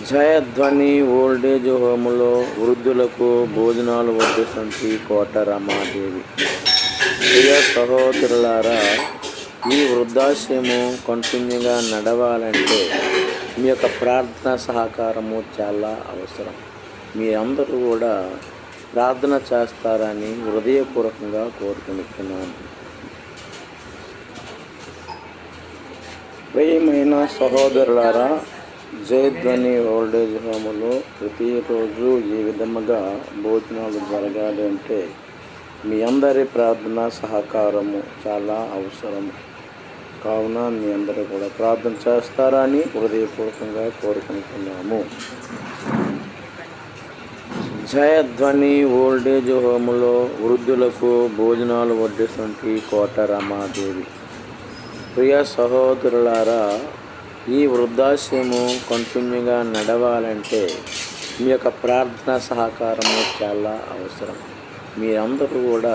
జయధ్వని old age హోములో వృద్ధులకు భోజనాలు వడ్డిస్తుంది కోట రమాదేవి. ప్రియ సహోదరులారా, ఈ వృద్ధాశ్రము కంటిన్యూగా నడవాలంటే మీ యొక్క ప్రార్థన సహకారము చాలా అవసరం. మీరందరూ కూడా ప్రార్థన చేస్తారని హృదయపూర్వకంగా కోరుకుంటున్నాను. ప్రియమైన సహోదరులారా, జయధ్వని ఓల్డేజ్ హోములో ప్రతిరోజు ఈ విధముగా భోజనాలు జరగాలి అంటే మీ అందరి ప్రార్థన సహకారము చాలా అవసరము. కావున మీ అందరూ కూడా ప్రార్థన చేస్తారని హృదయపూర్వకంగా కోరుకుంటున్నాము. జయధ్వని ఓల్డేజ్ హోములో వృద్ధులకు భోజనాలు వడ్డిస్తుంది కోట రమాదేవి. ప్రియ సహోదరులారా, ఈ వృద్ధాశ్రము కంటిన్యూగా నడవాలంటే మీ యొక్క ప్రార్థన సహకారము చాలా అవసరం. మీరందరూ కూడా